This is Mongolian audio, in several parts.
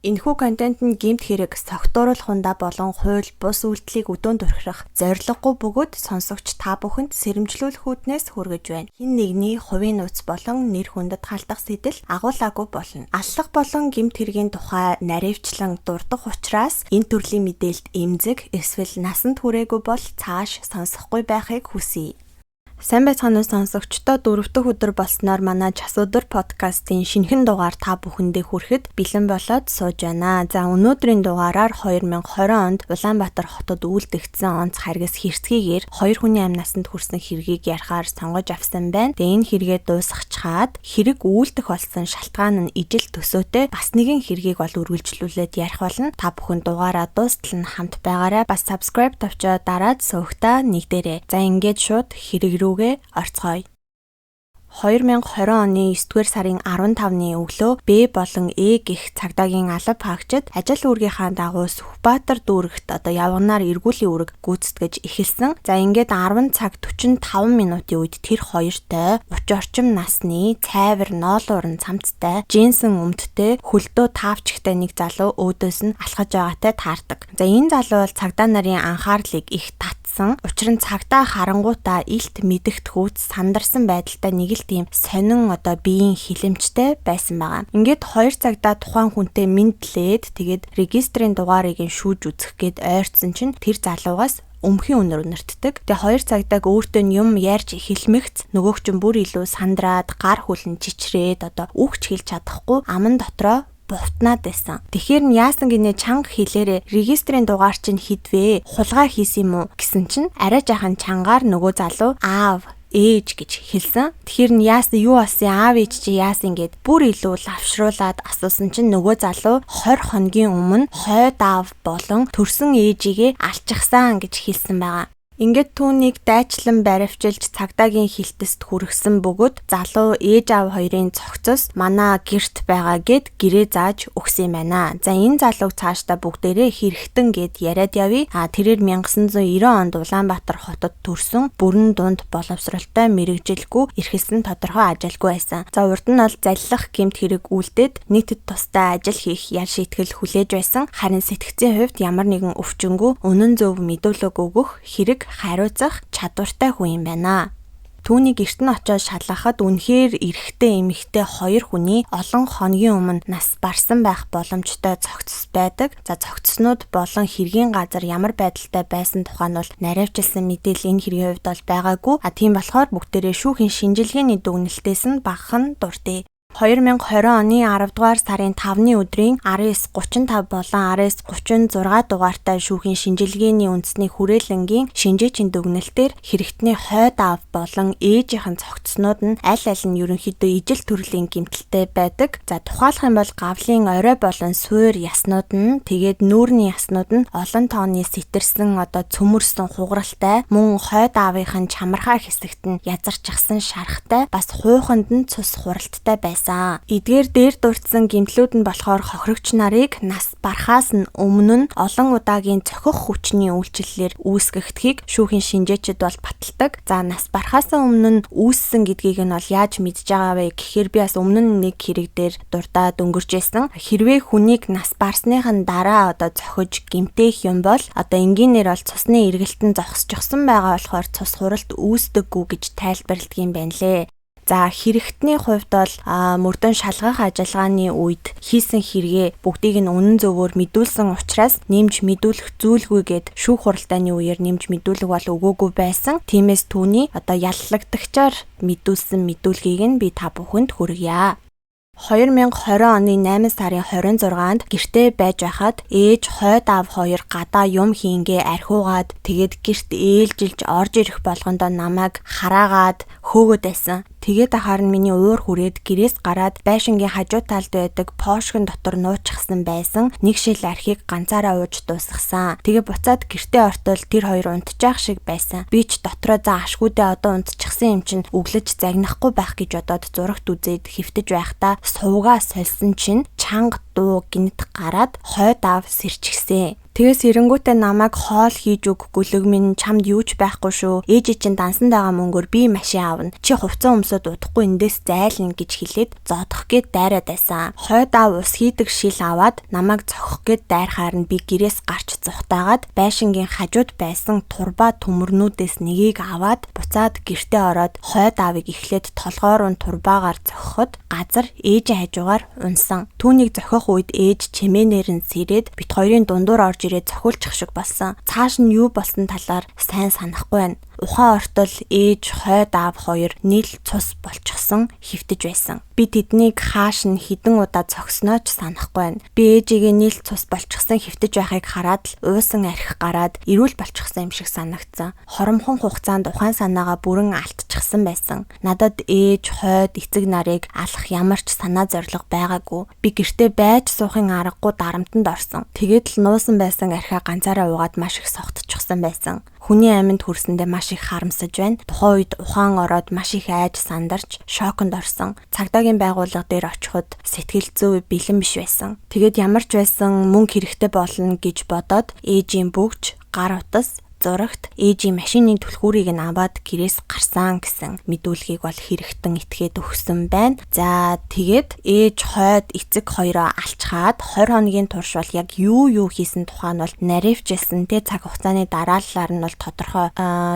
Энэхүү контент нь гэмт хэрэг, согтууруулах хундаа болон хууль, бус үйлдэлийг өдөөнд орхирах зорилгогүй бөгөөд сонсогч та бүхэнд сэрэмжлүүлэх үүднээс хүргэж байна. Хэн нэгний хувийн нууц болон нэр хүндэд халдах сэтэл агуулаагүй болно. Аллах болон гэмт хэргийн тухай наривчлан дурдах учраас энэ төрлийн мэдээлэлд эмзэг эсвэл насанд хүрээгүй бол цааш сонсохгүй байхыг хүсье. Сайн байцгаана уу сонсогчдоо, 4 дахь өдөр болсноор манай Час өдөр подкастын шинэхэн дугаар та бүхэндээ хүрэхэд бэлэн болоод сууж байна. За өнөөдрийн дугаараар 2020 онд Улаанбаатар хотод үйлдэгдсэн онц харгас хэрцгийгээр 2 хүний амь насанд хүрсэн хэргийг ярихаар сонгож авсан байна. Тэгээ энэ хэрэгээ дуусгачаад хэрэг үйлдэх болсон шалтгаан нь ижил төсөөтэй бас нэгэн хэргийг бол үргэлжлүүлээд ярих болно. Та бүхэн дугаараа дуустал нь хамт байгаарай. Бас subscribe тавьчаа дараад суугтаа нэгдээрэй. За ингээд шууд хэрэг рүүгээ орцгоё. 2020 оны 9-р сарын 15-ны өглөө Б болон Э гэх цагдаагийн алба хаагчид ажил үүргийнхаа дагуу Сүхбаатар дүүрэгт явганаар эргүүлийн үүрэг гүйцэтгэж эхэлсэн. За ингээд 10 цаг 45 минутын үед тэр хоёртой 30 орчим насны цайвар ноолуурн цамцтай, джинсэн өмдтэй, хөлдөө таавчгтай нэг залуу өөдөөс нь алхаж байгаатай таардаг. За энэ залуу бол цагдаа нарын анхаарлыг их татсан. Учир нь цагдаа харангуутаа илт мэдэгдэхүүц сандарсан байдалтай нэг л тийм сонин биеийн хилэмжтэй байсан байгаа. Ингээд хоёр цагдаа тухайн хүнтэй мэдлээд тэгээд регистрийн дугаарыг нь шүүж үзэх гээд ойрцсон чинь тэр залуугаас өмхийн үнэр өнөртдөг. Тэгээ хоёр цагдааг өөртөө юм ярьж эхэлмэгц нөгөөх чинь бүр илүү сандраад гар хүлэн чичрээд үгч хэлж чадахгүй аман дотроо бувтнаад байсан. Тэгэхээр нь яасан гинэ чанга хэлээрээ регистрийн дугаар чинь хідвэ? Хулгай хийсэн юм уу гэсэн чинь арай жаахан чангаар нөгөө залуу аав ээж гэж хэлсэн. Тэгэхээр нь яасан юу болсон аав ээж чи яасан гэд бүр илүү лавшруулад асуусан чинь нөгөө залуу 20 хоногийн өмнө хойд аав болон төрсөн ээжигээ алчихсан гэж хэлсэн байгаа. Ингээд түүнийг дайчлан баривчилж цагдаагийн хилтэст хүргэсэн бөгөөд залуу ээж аав хоёрын цогцос манай гэрт байгаа гэд гэрээ зааж өгсөн юм байна. За энэ залууг цаашдаа бүгдээрээ хэрэгтэн гэд яриад явъя. Тэрээр 1990 онд Улаанбаатар хотод төрсөн, бүрэн дунд боловсролтой, мэрэгжилгүй, эрхэлсэн тодорхой ажилгүй байсан. За урд нь бол заллах гэмт хэрэг үлдээд нийтэд тустай ажил хийх ял шийтгэл хүлээж байсан. Харин сэтгцийн хувьд ямар нэгэн өвчнгөө үнэн зөв мэдүүлэг өгөх хэрэг хариуцах чадвартай хүн юм байна. Түүний гэрт нь очиж шалгахад үнэхээр эрэгтэй эмэгтэй хоёр хүний олон хоногийн өмнө нас барсан байх боломжтой цогцос байдаг. За цогцоснууд болон хэргийн газар ямар байдалтай байсан тухай нь бол наривчилсан мэдээлэл энэ хэргийн хувьд бол байгаагүй. Тийм болохоор бүгдээрээ шүүхийн шинжилгээний дүгнэлтээс нь багахан дуртай. 2020 оны 10 дугаар сарын 5-ны өдрийн 19:35 болон 19:36 дугаартай шүүхийн шинжилгээний үндэсний хүрээлэнгийн шинжээчийн дүгнэлтээр хэрэгтний хойд аав болон ээжийнхэн цогцснууд нь аль аль нь ерөнхийдөө ижил төрлийн гэмтэлтэй байдаг. За тухайлах юм бол гавлын орой болон суур яснууд нь тэгээд нүүрний яснууд нь олон тооны сэтэрсэн цөмөрсөн хугаралтай, мөн хойд аавынхын чамархаа хэсэгт нь язарчсан шархтай, бас хууханд нь цус хуралттай байсан. Эдгээр дээр дурдсан гэмтлүүд нь болохоор хохирогч нарыг нас барахаас нь өмнө нь олон удаагийн цохих хүчний үйлчлэлээр үүсгэхдгийг шүүхийн шинжээчид бол баталдаг. За нас барахаас өмнө нь үүссэн гэдгийг нь бол яаж мэдж байгаа вэ гэхээр би бас өмнө нь нэг хэрэг дээр дурдаад өнгөрч байсан. Хэрвээ хүнийг нас барсныхан дараа зохиж гэмтэх юм бол энгийнээр бол цусны эргэлтэн зогсчихсон байгаа болохоор цус хуралт үүсдэггүй гэж тайлбарладаг юм байна лээ. За хэрэгтний хувьд бол мөрдөн шалгах ажиллагааны үед хийсэн хэрэгээ бүгдийг нь үнэн зөвөөр мэдүүлсэн учраас нэмж мэдүүлэх зүйлгүйгээд шүүх хуралдааны үеэр нэмж мэдүүлэг бол өгөөгүй байсан. Тиймээс түүний яллагдагчаар мэдүүлсэн мэдүүлгийг нь би та бүхэнд хүргье. 2020 оны 8 сарын 26-нд гэртээ байж байхад ээж хойд аав хоёр гадаа юм хийнгээ архиугаад тэгээд гэрт ээлжилж орж ирэх болгондоо намайг хараагаад хөөгөөд байсан. Тэгээд ахаар нь миний уур хүрээд гэрээс гараад байшингийн хажуу талд байдаг пошкын дотор нуучихсан байсан нэг шил архийг ганцаараа ууж дуусгасан. Тэгээ буцаад гэртээ ортол тэр хоёр унтчих шиг байсан. Би ч дотроо ашгүйдээ унтчихсан юм чинь өглөж загнахгүй байх гэж бодоод зурагт үзээд хэвтэж байхдаа сувгаа сольсон чинь чанга дуу гинт гараад хойд аав сэрчихсэн. Тэгээс эрэнгүүтээ намайг хоол хийж өгөхгүй лөг минь чамд юу ч байхгүй шүү. Ээж чинь дансан байгаа мөнгөөр би машин аавна. Чи хувцас өмсөд удахгүй эндээс зайлна гэж хэлээд зоодох гээд дайраад байсан. Хойд аав ус хийдэг шил аваад намайг зохих гээд дайрахаар нь би гэрээс гарч зүхтаагаад байшингийн хажууд байсан турбаа төмөрнүүдээс нэгийг аваад буцаад гэртээ ороод хойд аавыг эхлээд толгоор нь турбаагаар зохиход газар ээжийн хажуугаар унсан. Түүнийг зохих үед ээж чимээнээр нь сэрээд бит хоёрын дундуур орж ирээд цохиулчих шиг болсон. Цааш нь юу болсон талаар сайн санахгүй байна. Ухаан ортол ээж хойд аав хоёр нийл цус болчихсон хөвтөж байсан. Би тэднийг хааш нь хідэн удаа цогсноо ч санахгүй байна. Би ээжигээ нийл цус болчихсон хөвтөж байхыг хараад л уусан архи гараад эрүүл болчихсон юм шиг санагдсан. Хоромхон хугацаанд ухаан санаагаа бүрэн алдчихсан байсан. Надад ээж хойд эцэг нарыг алах ямар ч санаа зориг байгаагүй. Би гэртээ байж суухын аргагүй дарамтанд орсон. Тэгээд л нуусан байсан архиа ганцаараа уугаад маш их согтчихсан байсан. Хүний амьд хүрсэндээ маш их харамсаж байна. Тухайн үед ухаан ороод маш их айж сандарч шоконд орсон. Цагдаагийн байгууллага дээр очиход сэтгэл зүй бэлэн биш байсан. Тэгээд ямар ч байсан мөнгө хэрэгтэй болно гэж бодоод ээжийн бөгж, гар утас, зурагт ээжийн машины түлхүүрийг нь аваад гэрээс гарсан гэсэн мэдүүлгийг бол хэрэгтэн итгээд өгсөн байна. За тэгээд ээж хойд эцэг хоёроо алчхаад 20 хоногийн турш бол яг юу хийсэн тухай нь бол наривчилсан те цаг хугацааны дарааллаар нь бол тодорхой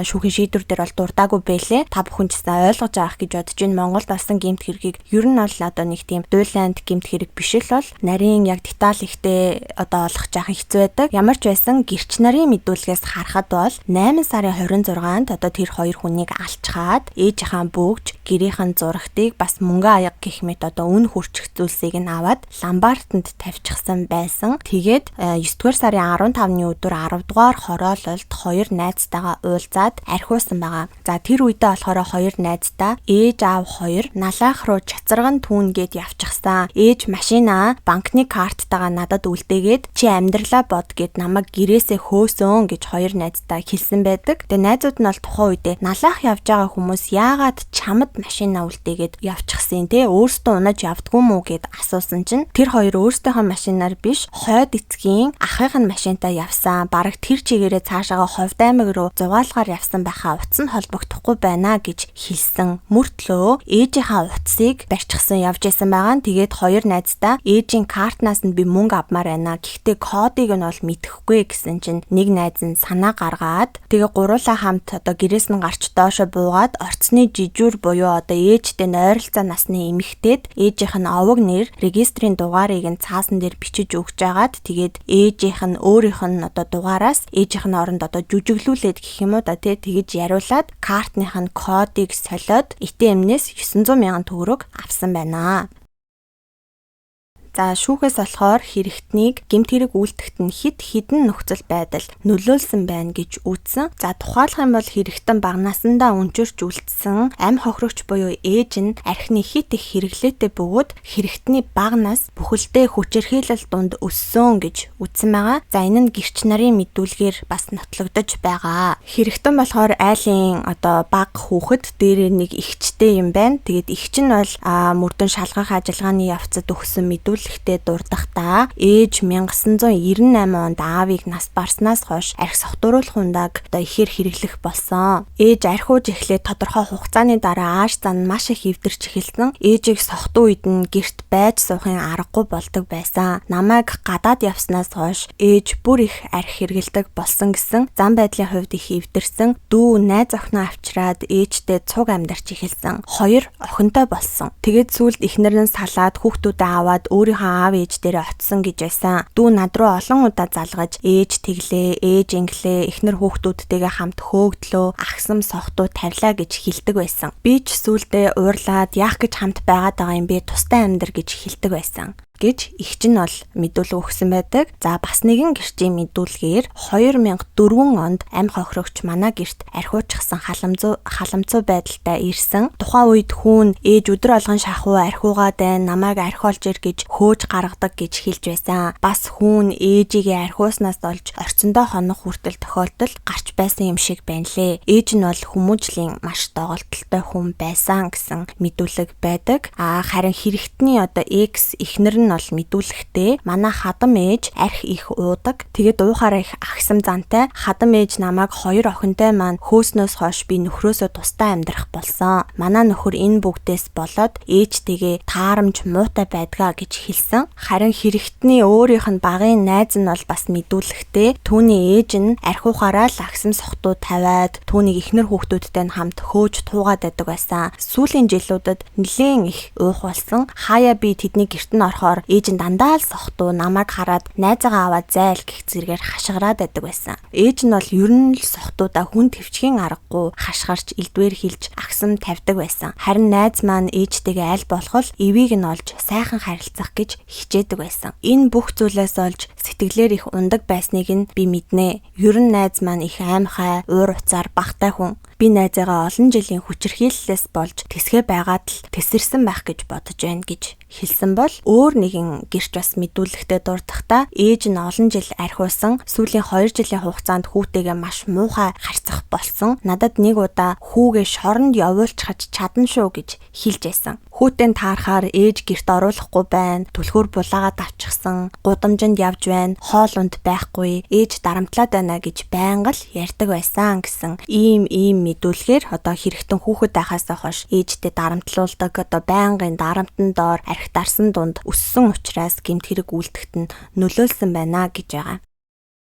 шүүхийн шийдвэр дээр бол дурдаагүй байлээ. Та бүхэн ч гэсэн ойлгож авах гэж бодож байна. Монголд болсон гэмт хэргийг ер нь бол одоо нэг тийм дуйланд гэмт хэрэг биш л бол нарийн яг деталь ихтэй одоо олох жаахан хэцүү байдаг. Ямар ч байсан гэрч нарын мэдүүлгээс харахад бол 8 сарын 26-нд одоо тэр хоёр хүнийг алчхаад ээжийнхаа бөгж гэрийнхэн зурагтыг бас мөнгө аяг гэх мэт одоо үн хүрчих зүйлсийг нь аваад ламбартанд тавьчихсан байсан. Тэгээд 9-р сарын 15-ны өдөр 10-р хороололд хоёр найзтайгаа уулзаад архиусан байгаа. За тэр үедээ болохоор хоёр найзтай ээж аав хоёр налаах руу чацарган түүнгээд явчихсан. Ээж машинаа банкны карттайгаа надад үлдээгээд чи амьдралаа бод гэд намайг гэрээсээ хөөсөн гэж хоёр найзтай хэлсэн байдаг. Тэгээ найзууд нь бол тухайн үедээ налаах явж байгаа хүмүүс яагаад чамд машинаа үлдээгээд явчихсан те өөртөө унаж явдггүй мүү гэд асуусан чинь тэр хоёр өөрсдийнхөө машинаар биш хойд эцгийн ахын машинтай явсан. Бараг тэр чигээрээ цаашаага Ховд аймаг руу зугаалгаар явсан байхаа утас нь холбогдохгүй байна гэж хэлсэн. Мөртлөө ээжийнхаа утсыг барьчихсан явж исэн байгаа. Тэгээд хоёр найзтай ээжийн картнаас нь би мөнгө авмаар байна. Гэхдээ кодыг нь бол мэдэхгүй гэсэн чинь нэг найз нь санаа гаргаад тэгээ гуруулаа хамт одоо гэрээс нь гарч доошо буугаад орцны жижүүр буюу одоо ээжтэй ойролцоо насны эмэгтэйд ээжийнх нь овог нэр регистрийн дугаарыг нь цаасан дээр бичиж өгч жагаад тэгээд ээжийнх нь өөрийнх нь одоо дугаараас ээжийнх нь оронд одоо жүжиглүүлээд гэх юм уу да тэгэж яриулаад картных нь кодыг солиод ATM-нээс 900 мянган төгрөг авсан байна. За шүүхээс болохоор хэрэгтнийг гэмт хэрэг үйлдэхт нь хідэн нөхцөл байдал нөлөөлсөн байна гэж үзсэн. За тухайлах юм бол хэрэгтэн бага насандаа өнчөрч үлдсэн амь хохирогч буюу ээж нь архины хит их хэрэглээтэй бөгөөд хэрэгтний бага нас бүхэлдээ хүчирхийлэл дунд өссөн гэж үзсэн байгаа. За энэ нь гэрч нарын мэдүүлгээр бас нотлогдож байгаа. Хэрэгтэн болохоор айлын одоо бага хүүхэд дээрээ нэг эгчтэй юм байна. Тэгээд эгч нь бол мөрдөн шалгах ажиллагааны явцад өгсөн мэдүүлэл ихтэй дурдахдаа ээж 1998 онд аавыг нас барснаас хойш архи согтууруулах ундааг одоо ихээр хэрэглэх болсон. Ээж архиуж эхлээд тодорхой хугацааны дараа ааш зан маш их эвдэрч эхэлсэн. Ээжийг сохтуу үед нь гэрт байж суухын аргагүй болдог байсан. Намайг гадаад явснаас хойш ээж бүр их архи хэрэгэлдэг болсон гэсэн зам байдлын хувьд их эвдэрсэн. Дүү найз охиноо авчираад ээжтэй цуг амьдарч эхэлсэн. Хоёр охинтой болсон. Тэгээд сүүлд эхнэр нь салаад хүүхдүүдээ аваад өөрийнхөө аав ээж дээрээ очсон гэж байсан. Дүү над руу олон удаа залгаж ээж тэглээ, ээж инглээ, эхнэр хүүхдүүдтэйгээ хамт хөөгдлөө, ахсам сохтуу тавилаа гэж хэлдэг байсан. Би ч сүүлдээ уурлаад яах гэж хамт байгаад байгаа юм бэ? Тустай амьдр гэж хэлдэг байсан гэж эгч нь бол мэдүүлэг өгсөн байдаг. За бас нэгэн гэрчийн мэдүүлгээр 2004 онд амь хохирогч манай гэрт архиучихсан халамцуу байдалтай ирсэн. Тухайн үед хүүн ээж өдөр алган шахуу архиугаад байна, намайг архиолж ир гэж хөөж гаргадаг гэж хэлж байсан. Бас хүүн ээжигээ архиуснаас олж орцондоо хонох хүртэл тохиолдол гарч байсан юм шиг байна лээ. Ээж нь бол хүмүүжлийн маш доголдолтой хүн байсан гэсэн мэдүүлэг байдаг. Харин хэрэгтний одоо X эхнэр нь нь бол мэдүүлэхтэй манай хадам ээж арх их уудаг. Тэгээд уухаараа их агсам зантай. Хадам ээж намайг 2 охинтой маань хөөснөөс хойш би нөхрөөсөө тусдаа амьдрах болсон. Манай нөхөр энэ бүгдээс болоод ээжтэйгээ таарамж муутай байдгаа гэж хэлсэн. Харин хэрэгтний өөрийнх нь багын найз нь бол бас мэдүүлэхтэй. Түүний ээж нь архиухаараа л агсам сохтуу тавиад түүнийг эхнэр хүүхдүүдтэй хамт хөөж туугаад байдаг байсан. Сүүлийн жилүүдэд нэлээд их уух болсон. Хаяа би тэдний гэрт нь орохоор ээж нь дандаа л сохтуу намайг хараад найзаагаа аваад зайл гэх зэргээр хашгираад байдаг байсан. Ээж нь бол ер нь л сохтуудаа хүн твчхийн аргагүй хашгирч элдвэр хилж агсам тавьдаг байсан. Харин найз маань ээжтэйгээ аль болох эвийг нь олж сайхан харилцах гэж хичээдэг байсан. Энэ бүх зүйлээс олж сэтгэлээр их ундаг байсныг нь би мэднэ. Ер нь найз маань их аимхай, уур уцаар багтай хүн. Би найзаагаа олон жилийн хүчирхийллээс болж тэсгэ байгаад л тесэрсэн байх гэж бодож байна гэж хэлсэн бол өөр нэгэн гэрч бас мэдүүлэхтэй дурдахтаа ээж нь олон жил архиусан сүүлийн 2 жилийн хугацаанд хүүтэйгээ маш муухай харьцах болсон. Надад нэг удаа хүүгээ шоронд явуулчихаж чадна шүү гэж хэлж байсан. Хүүтэн таарахаар ээж гэрт оруулахгүй байна. Түлхүүр булаагаад авчихсан. Гудамжинд явж байна. Хоол унд байхгүй. Ээж дарамтлаад байна гэж байнга л ярьдаг байсан гэсэн ийм мэдүүлгээр одоо хэрэгтэн хүүхэд байхаасаа хойш ээжтэй дарамтлуулдаг одоо байнгын дарамтан доор архитарсан дунд өссөн учраас гэмт хэрэг үйлдэхт нь нөлөөлсөн байна гэж байгаа.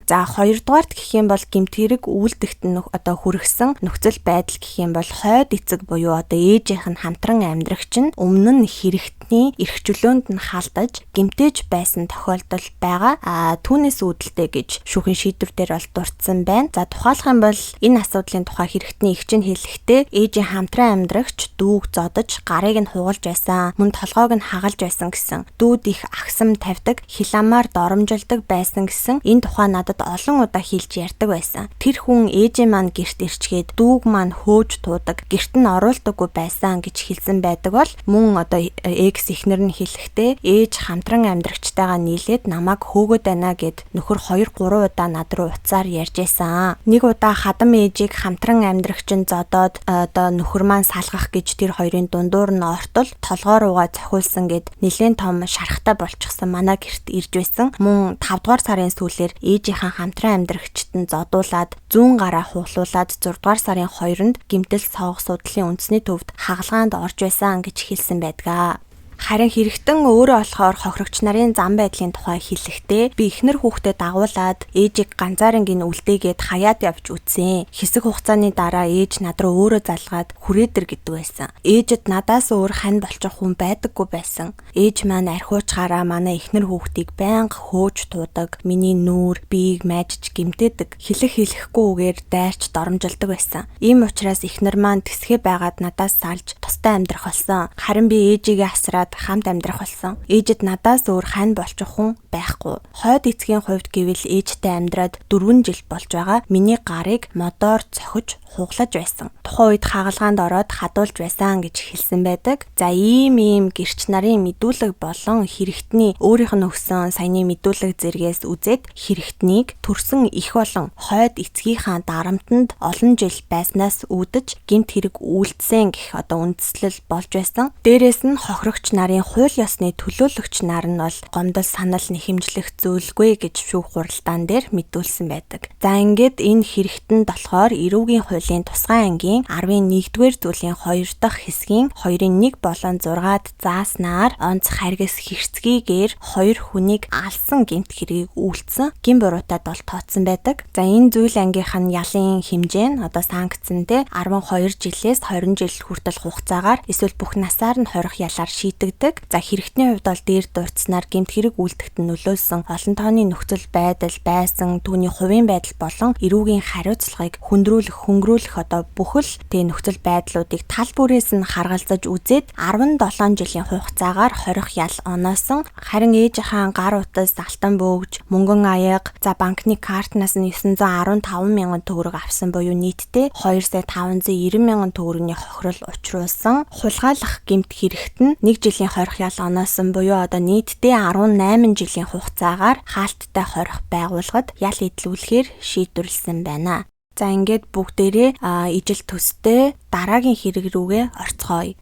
За хоёрдугаарт гэх юм бол гэмт хэрэг үйлдэхт нь одоо хүргэсэн нөхцөл байдал гэх юм бол хойд эцэг буюу одоо ээжийнх нь хамтран амьдрагч нь өмнө нь хэрэгтний эрх чөлөөнд нь халдаж гэмтээж байсан тохиолдол байгаа. Түүнээс үүдэлтэй гэж шүүхийн шийдвэр дээр бол дурдсан байна. За тухайлах юм бол энэ асуудлын тухай хэрэгтний эгч нь хэлэхдээ ээжийн хамтран амьдрагч дүүг зодож гарыг нь хугалж байсан, мөн толгойг нь хагалж байсан гэсэн. Дүүд их агсам тавьдаг, хиламаар доромжилдог байсан гэсэн энэ тухай надад олон удаа хэлж ярьдаг байсан. Тэр хүн ээжээ маань гэрт ирчгээд дүүг маань хөөж туудаг, гэрт нь оруулдаггүй байсан гэж хэлсэн байдаг бол мөн одоо экс эхнэр нь хэлэхдээ ээж хамтран амьдрагчтайгаа нийлээд намайг хөөгөөд байна гэд нөхөр 2-3 удаа над руу уцаар ярьж байсан. Нэг удаа хадам ээжийг хамтран амьдрагч нь зодоод одоо нөхөр маань салгах гэж тэр хоёрын дундуур нь ортол толгой руугаа цохиулсан гэд нэлээд том шарахтай болчихсон манай гэрт ирж байсан. Мөн 5 дугаар сарын сүүлээр ээжийн хамтран амьдрагчт нь зодуулаад зүүн гараа хуглуулад 6 дугаар сарын 2-нд гэмтэл савх судлалын үндэсний төвд хагалгаанд орж байсан гэж хэлсэн байдаг. Харин хэрэгтэн өөрөө болохоор хохирогч нарын зам байдлын тухай хэлэхдээ би эхнэр хүүхдэд дагуулад ээжийг ганцаарингийн үлдээгээд хаяад явж үтсэн. Хэсэг хугацааны дараа ээж над руу өөрөө залгаад хүрээдэр гэдэг байсан. Ээжэд надаас өөр хань болчих хүн байдаггүй байсан. Ээж маань архиучгаараа манай эхнэр хүүхдийг байнга хөөж туудаг, миний нүүр, биеийг майжж гэмтээдэг, хэлэхгүйгээр дайрч доромжилдог байсан. Ийм учраас эхнэр маань тэсгэ байгаад надаас салж тустай амьдрах болсон. Харин би ээжигээ асраад хамт амьдрах болсон. Ээжэд надаас өөр хань болчих хүн байхгүй. Хойд эцгийн хувьд гэвэл ээжтэй амьдраад 4 жил болж байгаа. Миний гарыг модоор цохиж хуглаж байсан. Тухайн үед хагалгаанд ороод хадуулж байсан гэж хэлсэн байдаг. За ийм гэрч нарын мэдүүлэг болон хэрэгтний өөрийнх нь өгсөн саяны мэдүүлэг зэргээс үзээд хэрэгтнийг төрсөн их болон хойд эцгийнхаа дарамтанд олон жил байснаас үүдэж гэмт хэрэг үйлдсэн гэх одоо үндэслэл болж байсан. Дээрээс нь хохирогч нарын хууль ёсны төлөөлөгч нар нь бол гомдол санал нэхэмжлэх зүйлгүй гэж шүүх хуралдаан дээр мэдүүлсэн байдаг. За ингээд энэ хэрэгтэнд болохоор эрүүгийн хуулийн тусгай ангийн 11-р зүйлийн 2 дахь хэсгийн 2-1 болон 6-ад зааснаар онц харгас хэрцгийгээр 2 хүнийг алсан гэмт хэргийг үйлдсэн гин буруутай бол тооцсон байдаг. За энэ зүйл ангийнх нь ялын хэмжээ нь одоо санкцэнтэй 12 жилээс 20 жил хүртэл хугацаагаар эсвэл бүх насаар нь хорих ялаар шийдэгдэг. За хэрэгтний хувьд бол дээр дурдсанаар гэмт хэрэг үйлдэхт нь нөлөөлсөн олон тооны нөхцөл байдал байсан, түүний хувийн байдал болон эрүүгийн хариуцлагыг хөнгөрүүлэх одоо бүхэл тэг нөхцөл байдлуудыг тал бүрээс нь харгалзаж үзээд 17 жилийн хугацаагаар хорих ял оноосон. Харин ээжийнхаа гар утас, алтан бөөгж, мөнгөн аяга, за банкны картнаас нь 915 мянган төгрөг авсан буюу нийтдээ 2 сая 590 мянган төгрөгийн хохирол учруулсан. Хулгайлах гэмт хэрэгт нь 1 жилийн хорих ял оноосон буюу одоо нийтдээ 18 жилийн хугацаагаар хаалттай хорих байгууллагад ял эдлүүлэхээр шийдвэрлсэн байна. За ингээд бүгдээрээ ижил төстэй дараагийн хэрэг рүүгээ орцгоё.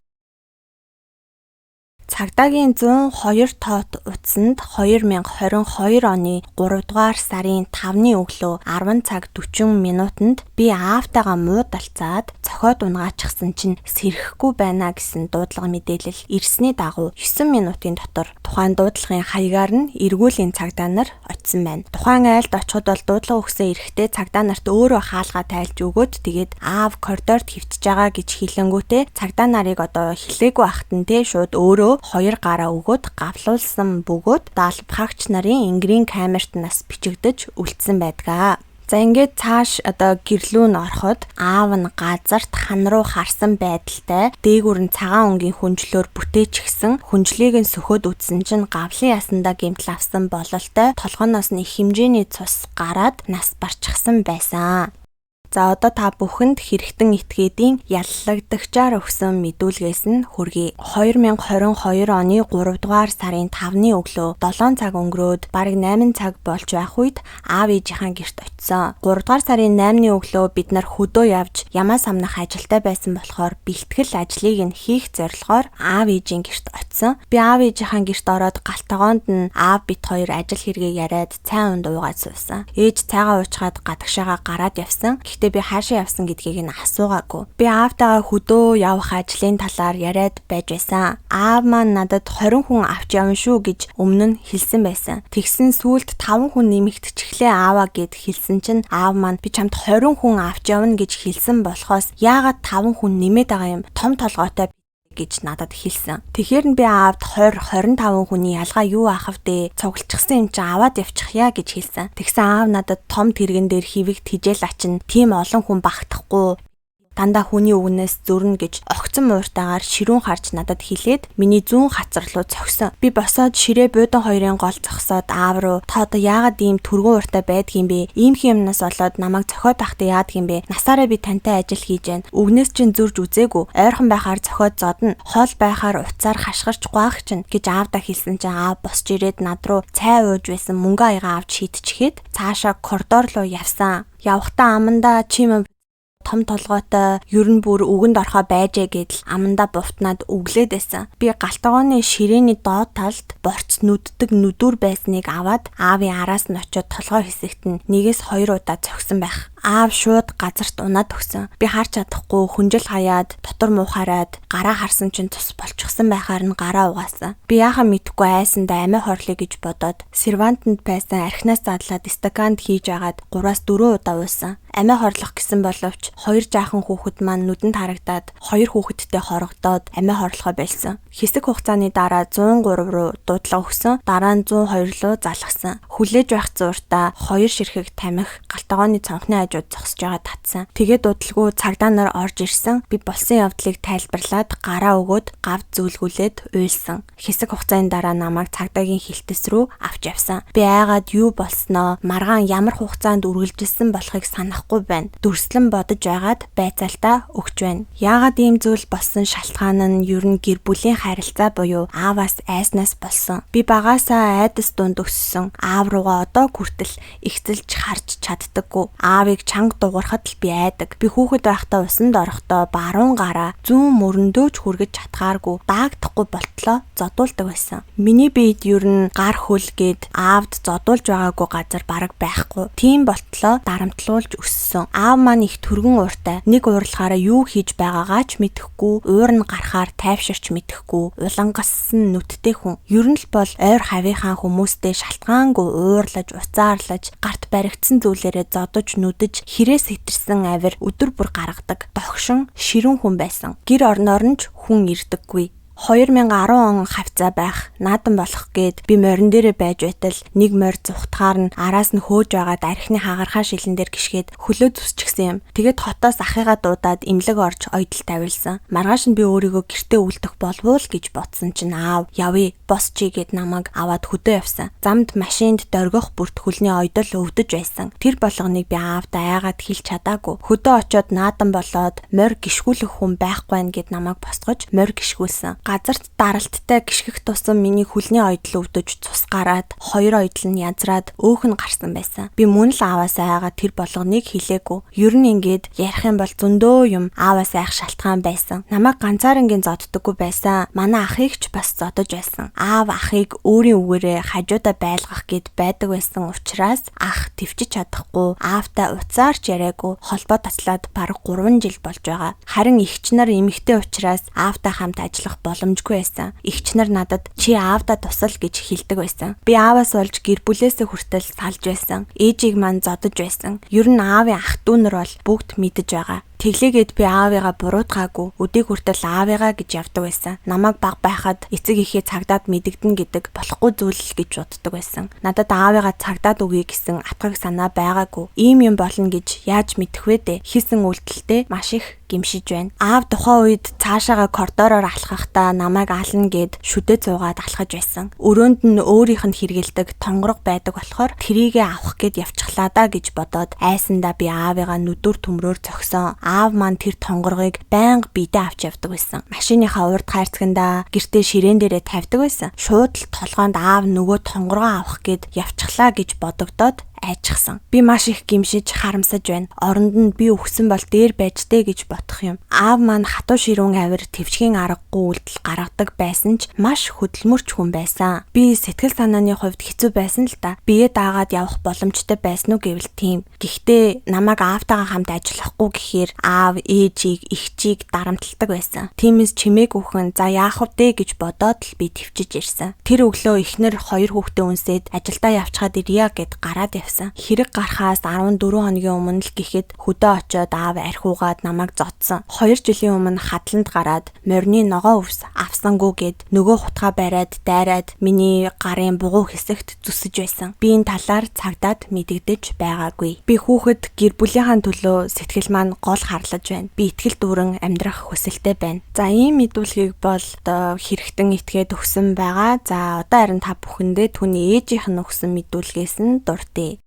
Цагдаагийн 102 тоот утсанд 2022 оны 3 дугаар сарын 5-ны өглөө 10 цаг 40 минутанд би аавтайгаа муудалцаад цохиод унгаачихсан чинь сэрэхгүй байна гэсэн дуудлага мэдээлэл ирсний дагуу 9 минутын дотор тухайн дуудлагын хаягаар нь эргүүлийн цагдаа нар очисон байна. Тухайн айлд очиход бол дуудлага өгсөн эрэхтэй цагдаа нарт өөрөө хаалгаа тайлж өгөөд тэгээд аав коридорт хөвтөж байгаа гэж хэлэнгүүтээ цагдаа нарыг одоо хэлээгүй ахтан тэ шууд өөрөө 2 гараа өгөөд гавлуулсан бөгөөд даалбахагч нарын энгэрийн камерт нас бичигдэж үлдсэн байдаг. За ингээд цааш одоо гэрлүү нь ороход аав нь газарт хан руу харсан байдалтай дээгүүр нь цагаан өнгийн хүнжлөөр бүтээчихсэн хүнжлийг нь сөхөөд үтсэн чинь гавлын ясандаа гэмтэл авсан бололтой толгоноос нь их хэмжээний цус гараад нас барчихсан байсан. За одоо та бүхэнд хэрэгтэн этгээдийн яллагдагчаар өгсөн мэдүүлгээс нь хүргэе. 2022 оны 3 дугаар сарын 5-ны өглөө 7 цаг өнгөрөөд бараг 8 цаг болж байх үед аав ээжийнхаа гэрт очисон. 3 дугаар сарын 8-ны өглөө бид нар хөдөө явж ямаа самнах ажилтай байсан болохоор бэлтгэл ажлыг нь хийх зорилгоор аав ээжийн гэрт очисон. Би аав ээжийнхаа гэрт ороод галтгоонд нь аав бит хоёр ажил хэрэгээ яриад цай унд уугаад суусан. Ээж цайгаа уучгаад гадагшаага гараад явсан. Би хаашаа явсан гэдгийг нь асуугаагүй. Би аавтайгаа хөдөө явах ажлын талаар яриад байж байсан. Аав маань надад 20 хүн авч явна шүү гэж өмнө нь хэлсэн байсан. Тэгсэн сүүлд 5 хүн нэмэгдчихлээ ааваа гэд хэлсэн чинь аав маань би чамд 20 хүн авч явна гэж хэлсэн болохоос яагаад 5 хүн нэмээд байгаа юм? Том толгойтой гэж надад хэлсэн. Тэгэхээр нь би аавд 20-25 хүний ялгаа юу аах вэ? Цуглчихсан юм чи аваад явчихъя гэж хэлсэн. Тэгсэн аав надад том тэрэгэн дээр хивэг тижэл ачин тийм олон хүн багтахгүй дандаа хүний үгнээс зөрнө гэж огцон мууртайгаар ширүүн харж надад хэлээд миний зүүн хацар руу зогсон. Би босоод ширээ буудан хоёрын гол зогсоод аав руу та одоо яагаад ийм түргэн ууртай байдгийм бэ? Ийм юмнаас болоод намайг зохиод байхдаа яадгийм бэ? Насаараа би тантай ажил хийж байна. Үгнээс чинь зөрж үзээгүй. Ойрхон байхаар зохиод зодно. Хоол байхаар уцаар хашгирч гуайх чинь гэж аавдаа хэлсэн чинь аав босч ирээд над руу цай ууж байсан мөнгө аяга авч шийдчихэд цаашаа коридор руу явсан. Явхдаа амандаа чим том толгойтой ер нь бүр үгэнд орхоо байжээ гэдэл амандаа бувтнаад өглөөд байсан. Би галтгооны ширээний доод талд борц нүддэг нүдүр байсныг аваад аавын араас нь очиод толгой хэсэгт нь 1-2 удаа зогсон байх. Аав шууд газарт унаад өгсөн. Би харж чадахгүй хүнжил хаяад дотор муухаараад гараа харсан чинь тус болчихсон байхаар нь гараа угаасан. Би яахаа мэдхгүй айсандаа амиа хорлоо гэж бодоод сервантанд байсан архинаас задлаад стаканд хийж агаад 3-4 удаа уусан. Амиа хорлох гэсэн боловч 2 жаахан хүүхэд маань нүдэнд харагдаад 2 хүүхэдтэй хорогдоод амиа хорлохоо болсон. Хэсэг хугацааны дараа 103 руу дуудлага өгсөн. Дараа нь 102 руу залгасан. Хүлээж байх зууртаа 2 ширхэг тамхи галтгооны цонхны хажууд зогсож байгаа татсан. Тэгээд дуудлаггүй цагдаа нар орж ирсэн. Би болсон явдлыг тайлбарлаад гараа өгөөд гав зүүлгүүлээд уйлсан. Хэсэг хугацааны дараа намайг цагдаагийн хилтэс рүү авч явсан. Би айгаад юу болсноо, маргаан ямар хугацаанд үргэлжилсэн болохыг санахгүй байна. Дүрслэн бодож байгаад байцаалтаа өгч байна. Яагаад ийм зүйл болсон шалтгаан нь ер нь гэр бүлийн харилцаа буюу ааваас айснаас болсон. Би багаасаа айдас дунд өссөн. Аав руугаа одоо хүртэл ихцэлж харж чаддаггүй. Аавыг чанга дуурахад л би айдаг. Би хүүхэд байхдаа усанд орохдоо баруун гараа зүүн мөрөндөөч хүргэж чадхааргүй даагдахгүй болтлоо зодуулдаг байсан. Миний биед ер нь гар хөл гээд аавд зодуулж байгаагүй газар бараг байхгүй. Тийм болтлоо дарамтлуулж өссөн. Аав маань их түргэн ууртай. Нэг уурлахаараа юу хийж байгаагаа ч мэдэхгүй, уур нь гарахаар тайвширч мэдэхгүй, улангассан нүдтэй хүн. Ер нь л бол ойр хавийнхаа хүмүүстэй шалтгаангүй уурлаж, уцаарлаж, гарт баригдсан зүйлээрээ зодож, нүдэж, хэрэг сэтэрсэн авир өдөр бүр гаргадаг. Догшин, ширүүн хүн байсан. Гэр орноор нь ч хүн ирдэггүй. 2010 он хавцаа байх наадан болох гээд би морин дээрээ байж байтал нэг морь зүхтгаар нь араас нь хөөж байгаад архины хагархаа шилэн дээр гიშгээд хөлөө зүсчихсэн юм. Тэгээд хотоос ахыгаа дуудаад имлэг орж ойдол тавилсан. Маргааш нь би өөрийгөө гэртээ үлдэх болов уу л гэж бодсон чинь аав явъя бос чи гэд намайг аваад хөдөө явсан. Замд машинд дөргөх бүртгүүлний ойдол өвдөж байсан. Тэр болгоныг би аавдаа айгаад хэлж чадаагүй. Хөдөө очиод наадан болоод морь гიშгүүлэх хүн байхгүй байх гэд намайг босгож морь гიშгүүлсэн. Газарт даралттай гიშгэх тусам миний хөлний ойдол өвдөж цус гараад хоёр ойдол нь язраад өөх нь гарсан байсан. Би мөн л ааваасаа айгаа тэр болгоныг хэлээгүй. Ер нь ингээд ярих юм бол зөндөө юм ааваасаа айх шалтгаан байсан. Намайг ганцаарангийн зоддоггүй байсан. Манай ахыг ч бас зодож байсан. Аав ахыг өөрийн үгээрээ хажуудаа байлгах гээд байдаг байсан учраас ах твчиж чадахгүй, аавтай уцаарч яриаггүй холбоо таслаад бараг 3 жил болж байгаа. Харин эгч нар эмэгтэй учраас аавтай хамт ажиллах боломжгүй байсан. Эгч нар надад чи аавдаа тусал гэж хэлдэг байсан. Би ааваас болж гэр бүлээсээ хүртэл салж байсан. Ээжийг маань зодож байсан. Ер нь аавын ах дүү нар бол бүгд мэдэж байгаа. Тэглээгээд би аавыгаа буруутгаагүй, өдийг хүртэл аавыгаа гэж явдаг байсан. Намайг баг байхад эцэг ихээ цагдаад мэдэгдэн гэдэг болохгүй зүйл гэж боддог байсан. Надад аавыгаа цагдаад өгье гэсэн атгаг санаа байгаагүй. Ийм юм болно гэж яаж мэдэх вэ дээ? Хийсэн үйлдэлтэй маш их гимшиж байна. Аав тухайн үед цаашаага коридороор алхахдаа намайг ална гэд шүдэ цуугаад алхаж байсан. Өрөөнд нь өөрийнх нь хэрэгэлдэг тонгорог байдаг болохоор тэрийгэ авах гэд явчихлаа да гэж бодоод айсандаа би аавыгаа нүдүр төмрөөр зогсон. Аав маань тэр тонгоргыг байнга бидээ авч явдаг байсан. Машиныхаа урд хайрцагнда гэртээ ширээн дээрээ тавьдаг байсан. Шууд л толгоонд аав нөгөө тонгоргоо авах гэд явчихлаа гэж бодогдоод айчсан. Би маш их гимшиж харамсаж байна. Оронд нь би өгсөн бол дээр байж дээ гэж бодох юм. Аав маань хатуу ширүүн авир твчгийн аргагүй үйлдэл гаргадаг байсан ч маш хөдөлмөрч хүн байсан. Би сэтгэл санааны хувьд хэцүү байсан л да. Бие даагаад явах боломжтой байсан уу гэвэл тийм. Гэхдээ намайг аавтайгаа хамт ажиллахгүй гэхээр аав ээжийг, эгчийг дарамталдаг байсан. Тиймээс чимээг үхэн за яах вэ гэж бодоод л би твчиж ирсэн. Тэр өглөө эхнэр 2 хүүхдээ үнсээд ажилдаа явчихад ирье гэд гараад явсан. Хэрэг гарахаас 14 хоногийн өмнө л гэхэд хөдөө очиод аав архиугаад намайг зодсон. 2 жилийн өмнө хадланд гараад морины ногоо өвс авсангүй гэд нөгөө хутгаа бариад дайраад миний гарын бугуу хэсэгт зүсэж байсан. Би энэ талаар цагдаад мэдэгдэж байгаагүй. Би хүүхэд гэр бүлийнхаа төлөө сэтгэл маань гол харлаж байна. Би итгэл дүүрэн амьдрах хүсэлтэй байна. За ийм мэдүүлгийг бол одоо хэрэгтэн итгээд өгсөн байгаа. За одоо харин та бүхэндээ түүний ээжийнх нь өгсөн мэдүүлгээс нь дурдъя.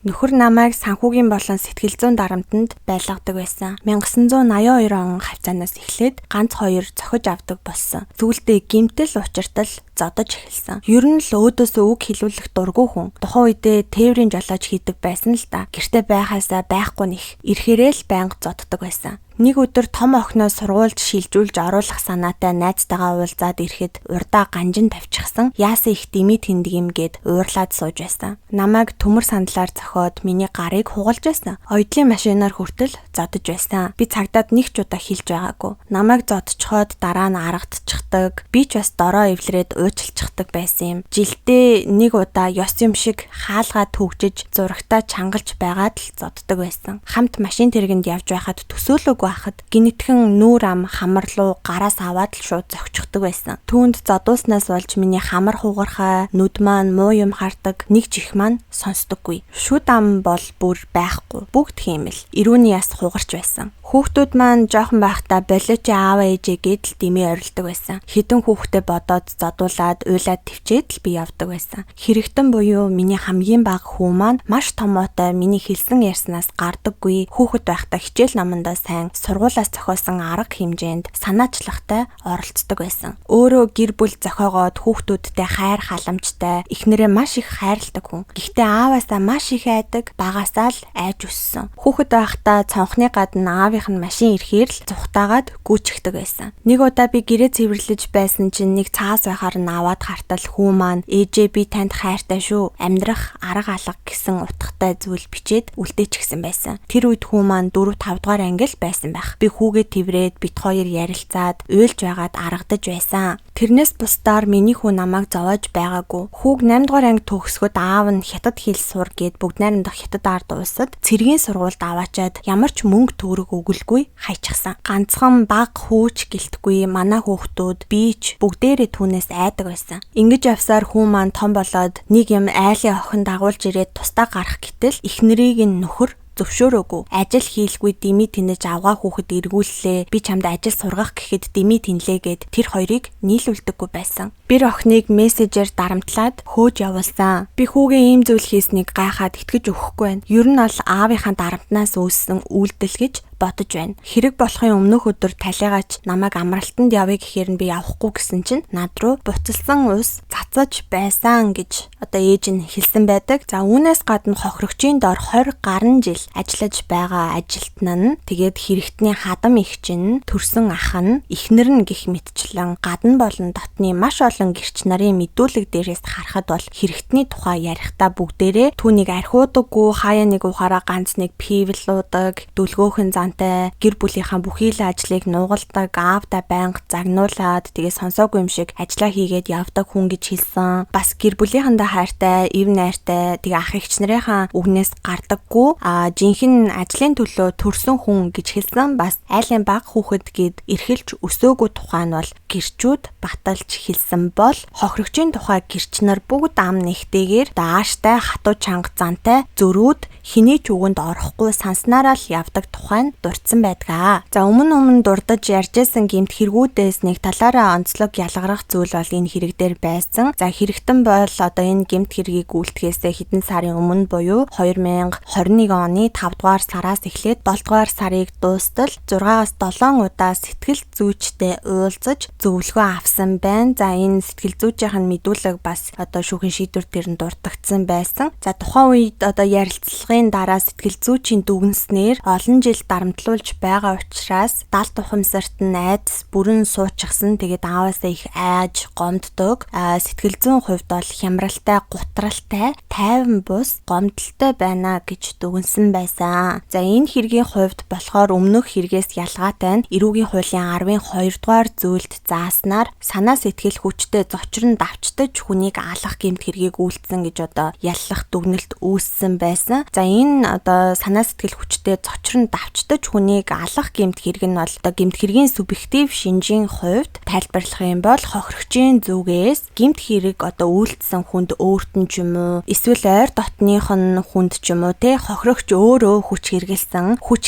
Нөхөр намайг санхүүгийн болон сэтгэл зүйн дарамтанд байлгадаг байсан. 1982 он хавцаанаас эхлээд ганц 2 зохиж авдаг болсон. Сүүлдээ гэмтэл учиртал зодож эхэлсэн. Ер нь л өөдөөсөө үг хэлүүлэх дургүй хүн. Тухайн үедээ тээврийн жолооч хийдэг байсан л да. Гэртээ байхаасаа байхгүй нэх. Ирэхээрээ л байнга зоддог байсан. Нэг өдөр том охиноо сургуульд шилжүүлж оруулах санаатай найзтайгаа уулзаад ирэхэд урдаа ганжин тавьчихсан. Яасан их дими тэндэг юм гээд уурлаад сууж байсан. Намайг төмөр сандлаар зохиод миний гарыг хугалж байсан. Ойдлын машинаар хүртэл зодож байсан. Би цагдаад нэг ч удаа хэлж байгаагүй. Намайг зодчиход дараа нь аргадчихдаг. Би ч бас дороо эвлэрээд уучлчихдаг байсан юм. Жилдээ нэг удаа ёс юм шиг хаалгаа төгжиж зурагтаа чангалж байгаад л зоддог байсан. Хамт машин тэргэнд явж байхад төсөөлөг байхад гинэтхэн нүүр ам хамар руу гараас аваад л шууд зогчихдог байсан. Түүнд зодууснаас болж миний хамар хугархай, нүд маань муу юм хардаг, нэг чих маань сонсдоггүй. Шүд ам бол бүр байхгүй. Бүгд хиймэл. Ирүүний яс хугарч байсан. Хүүхдүүд маань жоохон байхдаа болооч аава ээжээгээд л дэмий орилдог байсан. Хідэн хүүхдээ бодоод зодуулаад уйлаад твчээд л би явдаг байсан. Хэрэгтэн буюу миний хамгийн бага хүү маань маш томоотой миний хэлсэн ярьснаас гардаггүй. Хүүхэд байхдаа хичээл номондоо сайн, сургуулаас зохиосон арга хэмжээнд санаачлагтай оролцдог байсан. Өөрөө гэр бүл зохиогоод хүүхдүүдтэй хайр халамжтай, эхнэрээ маш их хайрладаг хүн. Гэхдээ ааваасаа маш их айдаг, багаасаа л айж өссөн. Хүүхэд байхдаа цонхны гадна аавынх нь машин ирэхээр л цухтаагаад гүйчихдэг байсан. Нэг удаа би гэрээ цэвэрлэж байсан чинь нэг цаас байхаар нь аваад хартал хүү маань ээжээ би танд хайртай шүү. Амьдрах арга алга гэсэн утгатай зүйл бичээд үлдээчихсэн байсан. Тэр үед хүү маань 4-5 дугаар анги л байсан байх. Би хүүгээ тэврээд бит хоёр ярилцаад уйлж байгаад аргадаж байсан. Тэрнээс бусдаар миний хүү намайг зовоож байгаагүй. Хүүг 8 дугаар анги төгсгöd аав нь хятад хэл сур гээд бүгд найрамдах хятад ард уусад цэргийн сургуульд аваачаад ямар ч мөнгө төгрөг өгөлгүй хайчихсан. Ганцхан баг хүүч гэлтгүй манай хүүхдүүд бич бүгдээрээ түүнээс айдаг байсан. Ингэж явсаар хүү маань том болоод нэг юм айлын охин дагуулж ирээд тустаа гарах гэтэл эхнэрийг нь нөхөр зөвшөөрөөгүй. Ажил хийлгүй дими тэнэж авгаа хүүхэд эргүүллээ. Би чамд ажил сургах гэхэд дими тэнлээгээд тэр хоёрыг нийлүүлдэггүй байсан. Bir охиныг мессежээр дарамтлаад хөөж явуулсан. Би хүүгээ ийм зүйл хийснийг гайхаад итгэж өгөхгүй байна. Ер нь бол аавынхаа дарамтнаас үүссэн үйлдэл гэж бодож байна. Хэрэг болохын өмнөх өдөр талигаач намайг амралтанд явъя гэхээр нь би явахгүй гэсэн чинь над руу буцалсан ус цацаж байсан гэж ээж нь хэлсэн байдаг. За үүнээс гадна хохирогчийн дор 20 гаруй жил ажиллаж байгаа ажилтнаа нь тэгээд хэрэгтний хадам эгч нь төрсөн ах нь эхнэр нь гих мэтчлэн гадна болон дотны маш олон гэрч нарын мэдүүлэг дээрээс харахад бол хэрэгтний тухай ярихдаа бүгдээрээ түүнийг архиудаггүй хаяа нэг ухаараа ганц нэг пивлуудаг, дүлгөөхөн зантай, гэр бүлийнхаа бүхий л ажлыг нуугалдаг, аавда байнга загнуулаад тэгээ сонсоогүй юм шиг ажиллаа хийгээд явдаг хүн гэж хэлсэн. Бас гэр бүлийнхэндээ хайртай, эв найртай, тэгээ ах эгч нарынхаа үгнээс гардаггүй жинхэнэ ажлын төлөө төрсөн хүн гэж хэлсэн. Бас айлын баг хүүхэд гээд эрхэлж өсөөгүй тухай нь бол гэрчүүд баталж хэлсэн бол хохирогчийн тухай гэрч нар бүгд ам нэгтэйгээр дааштай хатуу чанга зантай зөрүүд хэний ч үгэнд орохгүй санснараа л явдаг тухай нь дурдсан байдгаа. За өмнө дурдаж ярьжсэн гэмт хэрэгүүдээс нэг талаараа онцлог ялгарах зүйл бол энэ хэрэг дээр байсан. За хэрэгтэн бол энэ гэмт хэргийг үйлдэхээс хэдэн сарын өмнө буюу 2021 оны 5 дугаар сараас эхлээд 7 дугаар сарыг дуустал 6-аас 7 удаа сэтгэл зүйчтэй уулзаж зөвлөгөө авсан байна. За энэ сэтгэл зүйчийн мэдүүлэг бас шүүхийн шийдвэр дээр нь дурддагдсан байсан. За тухайн үед ярилцлагын дараа сэтгэл зүйчийн дүгнснээр олон жил дарамтлуулж байгаа учраас далд ухамсарт нь айдас бүрэн суучихсан. Тэгээд ааваасаа их айж гомддог. Сэтгэл зүйн хувьд бол хямралтай, гутралтай, тайван бус, гомдолтой байна гэж дүгнсэн байсан. За энэ хэргийн хувьд болохоор өмнөх хэрэгээс ялгаатай нь эрүүгийн хуулийн 12 дугаар зүйлд зааснаар санаа сэтгэл хүчтэй зочрон давчдаж хүнийг алах гэмт хэргийг үйлдсэн гэж яллах дүгнэлт үүссэн байсан. За энэ санаа сэтгэл хүчтэй зочрон давчдаж хүнийг алах гэмт хэрэг нь бол гэмт хэргийн субъектив шинжийн хувьд тайлбарлах юм бол хохирогчийн зүгээс гэмт хэрэг үйлдсэн хүнд өөрт нь ч юм уу эсвэл ойр дотных нь хүнд ч юм уу хохирогч өөрөө хүч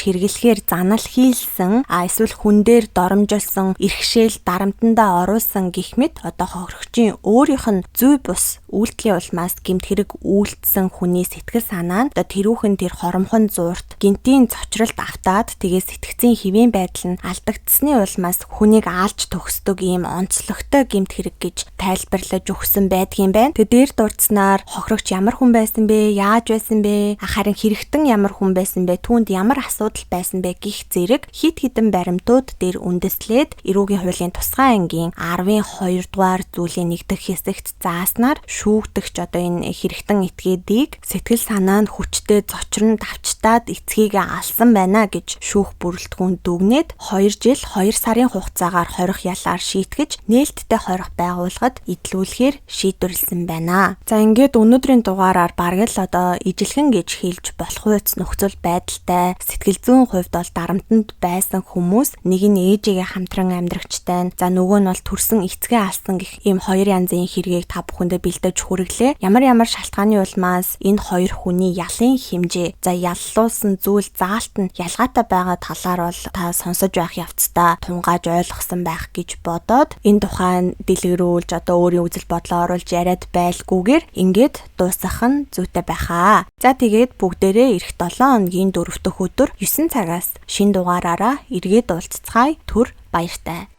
хэрэглэхээр занал хийлсэн эсвэл хүн дээр доромжилсон иргэшээл дарамтандаа оруулсан гэх мэт хохирогчийн өөрийнх нь зүй бус үйлдэлийн улмаас гэмт хэрэг үйлдсэн хүний сэтгэл санаа нь тэрүүхэн тэр хоромхон зуурт гинтийн цочролт автаад тэгээ сэтгцийн хэвийн байдал нь алдагдсны улмаас хүнийг алж төгсдөг ийм онцлогтой гэмт хэрэг гэж тайлбарлаж өгсөн байдгийн байна. Тэгээ дээр дурдснаар хохирогч ямар хүн байсан бэ? Яаж байсан бэ? Харин хэрэгтэн ямар хүн байсан бэ? Түүнд ямар асуудал байсан бэ гэх зэрэг хит хитэн баримтууд дээр үндэслээд эрүүгийн хуулийн тусгай ангийн 12 дугаар зүйлийн 1 дахь хэсэгт зааснаар шүүгдэгч энэ хэрэгтэн этгээдийг сэтгэл санаа нь хүчтэй зочрон давчтаад эцгийгээ алсан байна гэж шүүх бүрэлдэхүүн дүгнээд 2 жил 2 сарын хугацаагаар хорих ялаар шийтгэж нээлттэй хорих байгууллагад идлүүлэхээр шийдвэрлсэн байна. За ингээд өнөөдрийн дугаараар бараг л ижилхэн гэж хэлж болох үс нөхцөл байдалтай сэтгэл зүйн хувьд бол дарамтанд байсан хүмүүс нэг нь ээжигээ хамтран амьдрагчтай за нөгөө нь бол төрсэн эцгээ алсан гэх ийм хоёр янзын хэргийг та бүхэндээ бэлдэж хүргэлээ. Ямар шалтгааны улмаас энэ хоёр хүний ялын хэмжээ за яллуулсан зүйл заалт нь ялгаатай байгаа талаар бол та сонсож байх явцдаа тунгааж ойлгосон байх гэж бодоод энэ тухайн дэлгэрүүлж өөрийн үзэл бодлоо оруулж яриад байлгүйгээр ингээд дуусгах нь зүйтэй байхаа. За тэгээд бүгдээрээ эх 7 хоногийн 4 дахь өдөр 9 цагаас шин дугаараараа эргээд уулзцгаая. Түр баяртай.